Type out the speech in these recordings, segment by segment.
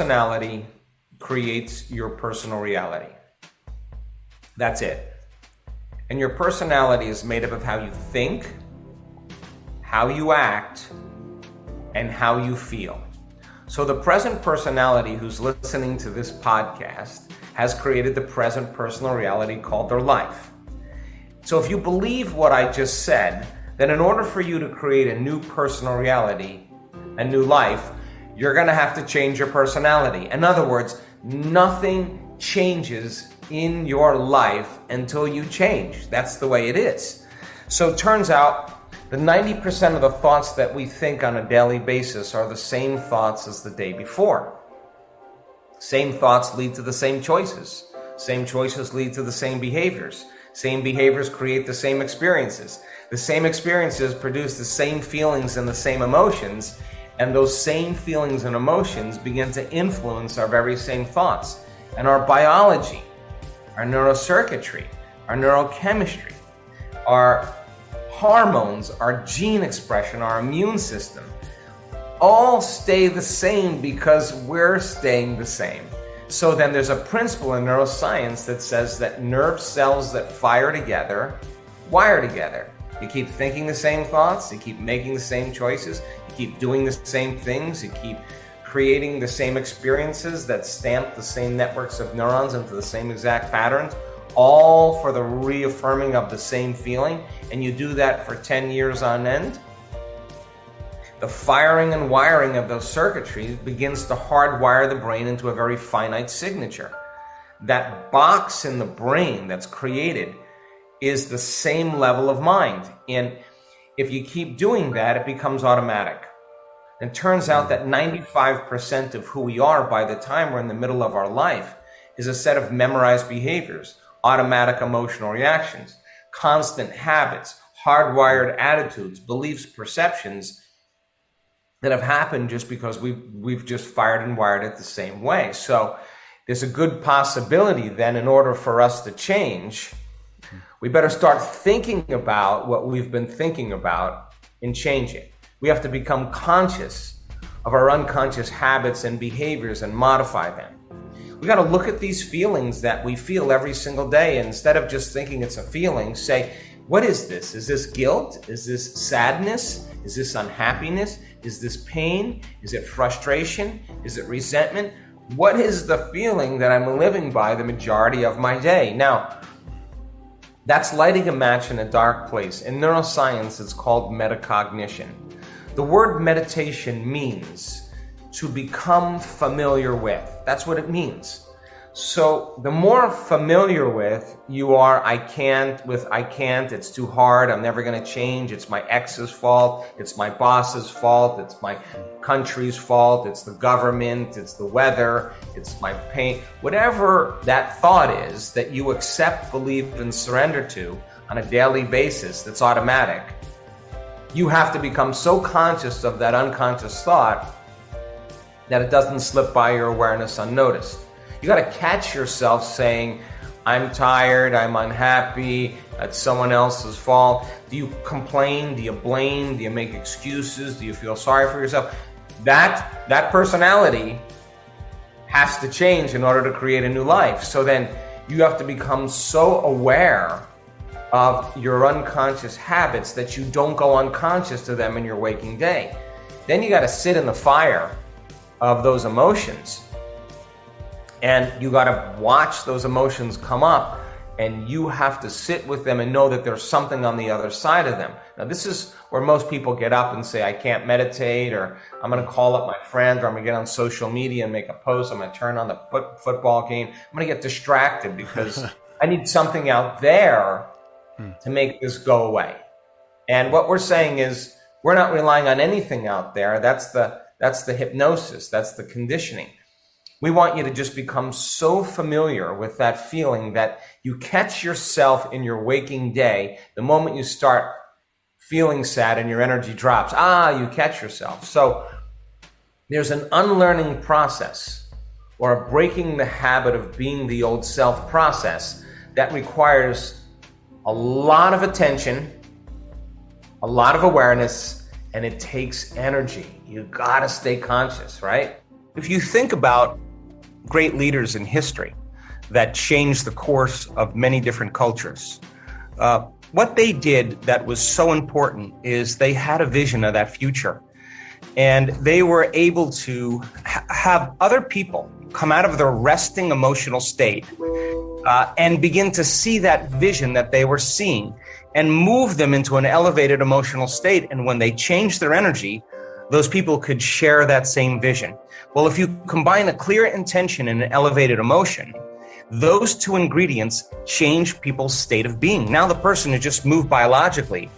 personality creates your personal reality. That's it. And your personality is made up of how you think, how you act, and how you feel. So the present personality who's listening to this podcast has created the present personal reality called their life. So if you believe what I just said, then in order for you to create a new personal reality, a new life, you're going to have to change your personality. In other words, nothing changes in your life until you change. That's the way it is. So it turns out the 90% of the thoughts that we think on a daily basis are the same thoughts as the day before. Same thoughts lead to the same choices. Same choices lead to the same behaviors. Same behaviors create the same experiences. The same experiences produce the same feelings and the same emotions, and those same feelings and emotions begin to influence our very same thoughts. And our biology, our neurocircuitry, our neurochemistry, our hormones, our gene expression, our immune system, all stay the same because we're staying the same. So then there's a principle in neuroscience that says that nerve cells that fire together, wire together. You keep thinking the same thoughts, you keep making the same choices, you keep doing the same things, you keep creating the same experiences that stamp the same networks of neurons into the same exact patterns, all for the reaffirming of the same feeling, and you do that for 10 years on end. The firing and wiring of those circuitries begins to hardwire the brain into a very finite signature. That box in the brain that's created is the same level of mind. And if you keep doing that, it becomes automatic. And it turns out that 95% of who we are by the time we're in the middle of our life is a set of memorized behaviors, automatic emotional reactions, constant habits, hardwired attitudes, beliefs, perceptions that have happened just because we've just fired and wired it the same way. So there's a good possibility then, in order for us to change, we better start thinking about what we've been thinking about and change it. We have to become conscious of our unconscious habits and behaviors and modify them. We got to look at these feelings that we feel every single day, and instead of just thinking it's a feeling, say, what is this? Is this guilt? Is this sadness? Is this unhappiness? Is this pain? Is it frustration? Is it resentment? What is the feeling that I'm living by the majority of my day? Now, that's lighting a match in a dark place. In neuroscience, it's called metacognition. The word meditation means to become familiar with. That's what it means. So the more familiar with you are, I can't, it's too hard, I'm never going to change, it's my ex's fault, it's my boss's fault, it's my country's fault, it's the government, it's the weather, it's my pain. Whatever that thought is that you accept, believe, and surrender to on a daily basis that's automatic, you have to become so conscious of that unconscious thought that it doesn't slip by your awareness unnoticed. You got to catch yourself saying, I'm tired, I'm unhappy, it's someone else's fault. Do you complain? Do you blame? Do you make excuses? Do you feel sorry for yourself? That personality has to change in order to create a new life. So then you have to become so aware of your unconscious habits that you don't go unconscious to them in your waking day. Then you got to sit in the fire of those emotions. And you got to watch those emotions come up, and you have to sit with them and know that there's something on the other side of them. Now, this is where most people get up and say, I can't meditate, or I'm going to call up my friend, or I'm going to get on social media and make a post. I'm going to turn on the football game. I'm going to get distracted because I need something out there to make this go away. And what we're saying is we're not relying on anything out there. That's the hypnosis. That's the conditioning. We want you to just become so familiar with that feeling that you catch yourself in your waking day. The moment you start feeling sad and your energy drops, you catch yourself. So there's an unlearning process, or a breaking the habit of being the old self process that requires a lot of attention, a lot of awareness, and it takes energy. You gotta stay conscious, right? If you think about great leaders in history that changed the course of many different cultures, what they did that was so important is they had a vision of that future. And they were able to have other people come out of their resting emotional state and begin to see that vision that they were seeing and move them into an elevated emotional state. And when they changed their energy, those people could share that same vision. Well, if you combine a clear intention and an elevated emotion, those two ingredients change people's state of being. Now the person has just moved biologically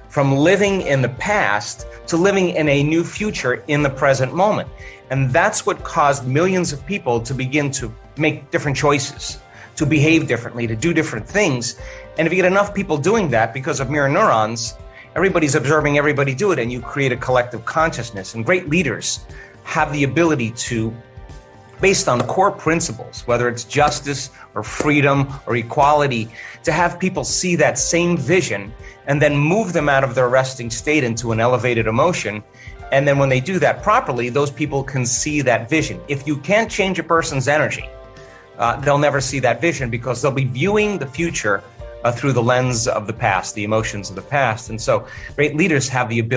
from living in the past to living in a new future in the present moment. And that's what caused millions of people to begin to make different choices, to behave differently, to do different things. And if you get enough people doing that because of mirror neurons, everybody's observing everybody do it, and you create a collective consciousness. And great leaders have the ability to, based on core principles, whether it's justice or freedom or equality, to have people see that same vision and then move them out of their resting state into an elevated emotion. And then when they do that properly, those people can see that vision. If you can't change a person's energy, they'll never see that vision because they'll be viewing the future through the lens of the past, the emotions of the past. And so great leaders have the ability